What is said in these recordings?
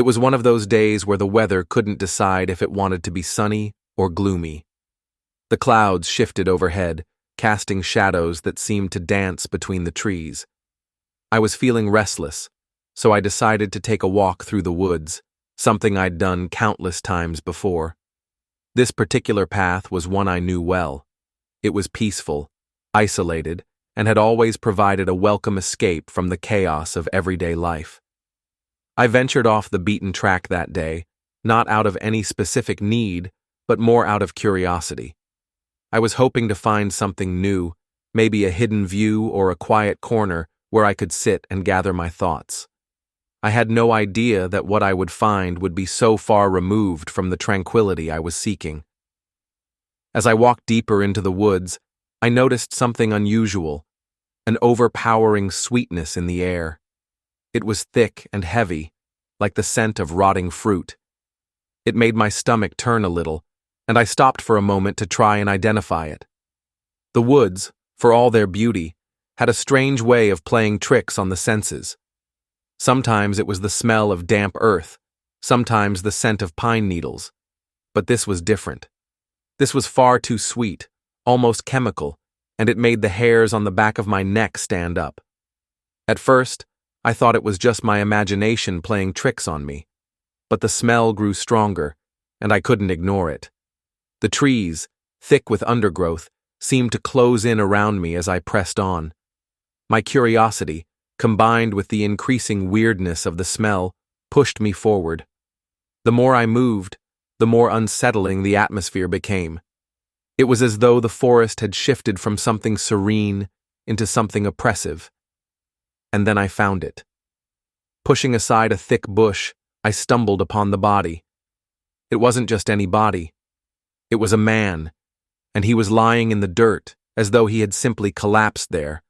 It was one of those days where the weather couldn't decide if it wanted to be sunny or gloomy. The clouds shifted overhead, casting shadows that seemed to dance between the trees. I was feeling restless, so I decided to take a walk through the woods, something I'd done countless times before. This particular path was one I knew well. It was peaceful, isolated, and had always provided a welcome escape from the chaos of everyday life. I ventured off the beaten track that day, not out of any specific need, but more out of curiosity. I was hoping to find something new, maybe a hidden view or a quiet corner where I could sit and gather my thoughts. I had no idea that what I would find would be so far removed from the tranquility I was seeking. As I walked deeper into the woods, I noticed something unusual, an overpowering sweetness in the air. It was thick and heavy, like the scent of rotting fruit. It made my stomach turn a little, and I stopped for a moment to try and identify it. The woods, for all their beauty, had a strange way of playing tricks on the senses. Sometimes it was the smell of damp earth, sometimes the scent of pine needles. But this was different. This was far too sweet, almost chemical, and it made the hairs on the back of my neck stand up. At first, I thought it was just my imagination playing tricks on me. But the smell grew stronger, and I couldn't ignore it. The trees, thick with undergrowth, seemed to close in around me as I pressed on. My curiosity, combined with the increasing weirdness of the smell, pushed me forward. The more I moved, the more unsettling the atmosphere became. It was as though the forest had shifted from something serene into something oppressive. And then I found it. Pushing aside a thick bush, I stumbled upon the body. It wasn't just any body. It was a man, and he was lying in the dirt as though he had simply collapsed there.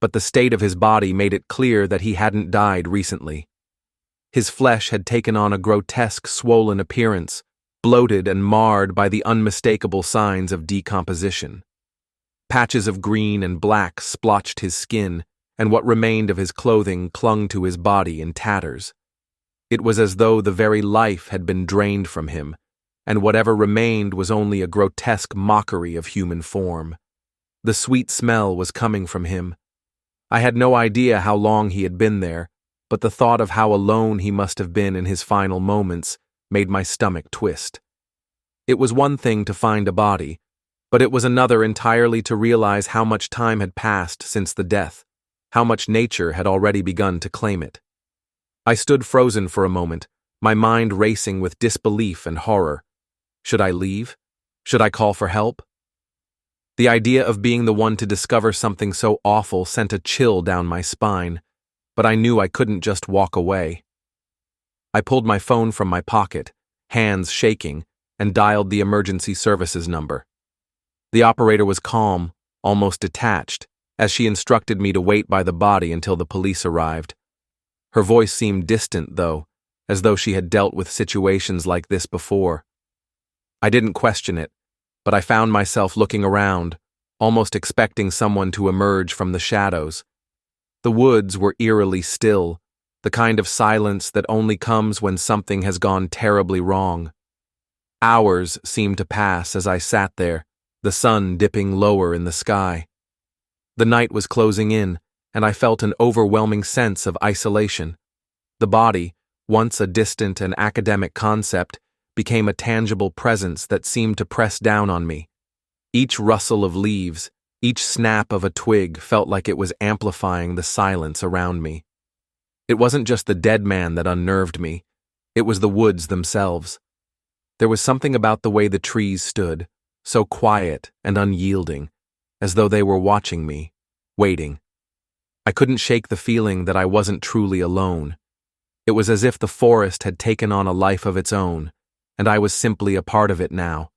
But the state of his body made it clear that he hadn't died recently. His flesh had taken on a grotesque, swollen appearance, bloated and marred by the unmistakable signs of decomposition. Patches of green and black splotched his skin, and what remained of his clothing clung to his body in tatters. It was as though the very life had been drained from him, and whatever remained was only a grotesque mockery of human form. The sweet smell was coming from him. I had no idea how long he had been there, but the thought of how alone he must have been in his final moments made my stomach twist. It was one thing to find a body, but it was another entirely to realize how much time had passed since the death, how much nature had already begun to claim it. I stood frozen for a moment, my mind racing with disbelief and horror. Should I leave? Should I call for help? The idea of being the one to discover something so awful sent a chill down my spine, but I knew I couldn't just walk away. I pulled my phone from my pocket, hands shaking, and dialed the emergency services number. The operator was calm, almost detached, as she instructed me to wait by the body until the police arrived. Her voice seemed distant, though, as though she had dealt with situations like this before. I didn't question it, but I found myself looking around, almost expecting someone to emerge from the shadows. The woods were eerily still, the kind of silence that only comes when something has gone terribly wrong. Hours seemed to pass as I sat there, the sun dipping lower in the sky. The night was closing in, and I felt an overwhelming sense of isolation. The body, once a distant and academic concept, became a tangible presence that seemed to press down on me. Each rustle of leaves, each snap of a twig felt like it was amplifying the silence around me. It wasn't just the dead man that unnerved me, it was the woods themselves. There was something about the way the trees stood, so quiet and unyielding, as though they were watching me, waiting. I couldn't shake the feeling that I wasn't truly alone. It was as if the forest had taken on a life of its own, and I was simply a part of it now.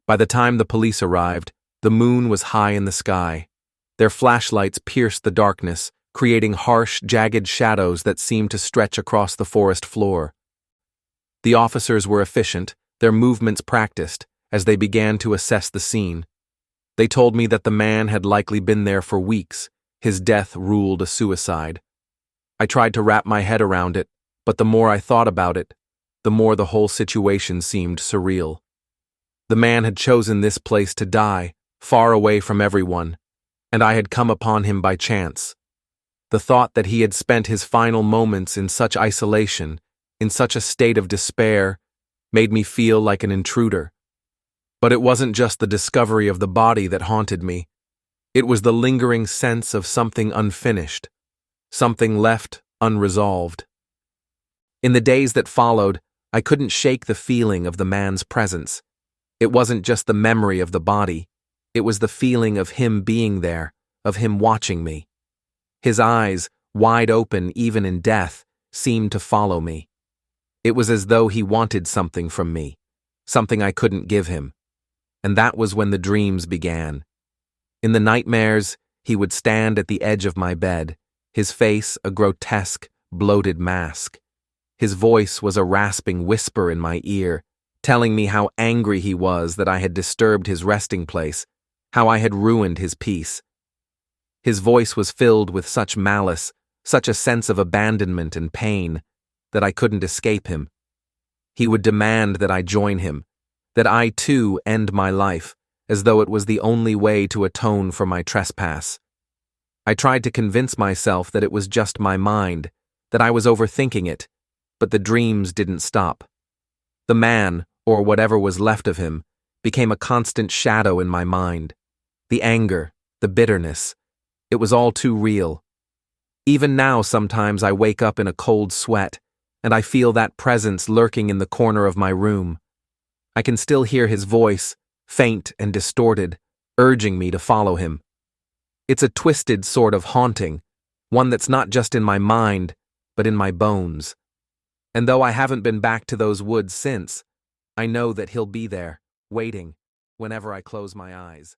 By the time the police arrived, the moon was high in the sky. Their flashlights pierced the darkness, creating harsh, jagged shadows that seemed to stretch across the forest floor. The officers were efficient, their movements practiced, as they began to assess the scene. They told me that the man had likely been there for weeks. His death ruled a suicide. I tried to wrap my head around it, But the more I thought about it, the more the whole situation seemed surreal. The man had chosen this place to die, far away from everyone, and I had come upon him by chance. The thought that he had spent his final moments in such isolation, in such a state of despair, made me feel like an intruder. But it wasn't just the discovery of the body that haunted me. It was the lingering sense of something unfinished, something left unresolved. In the days that followed, I couldn't shake the feeling of the man's presence. It wasn't just the memory of the body, it was the feeling of him being there, of him watching me. His eyes, wide open even in death, seemed to follow me. It was as though he wanted something from me, something I couldn't give him. And that was when the dreams began. In the nightmares, he would stand at the edge of my bed, his face a grotesque, bloated mask. His voice was a rasping whisper in my ear, telling me how angry he was that I had disturbed his resting place, how I had ruined his peace. His voice was filled with such malice, such a sense of abandonment and pain, that I couldn't escape him. He would demand that I join him, that I too end my life, as though it was the only way to atone for my trespass. I tried to convince myself that it was just my mind, that I was overthinking it, but the dreams didn't stop. The man, or whatever was left of him, became a constant shadow in my mind. The anger, the bitterness, it was all too real. Even now sometimes I wake up in a cold sweat, and I feel that presence lurking in the corner of my room. I can still hear his voice, faint and distorted, urging me to follow him. It's a twisted sort of haunting, one that's not just in my mind, but in my bones. And though I haven't been back to those woods since, I know that he'll be there, waiting, whenever I close my eyes.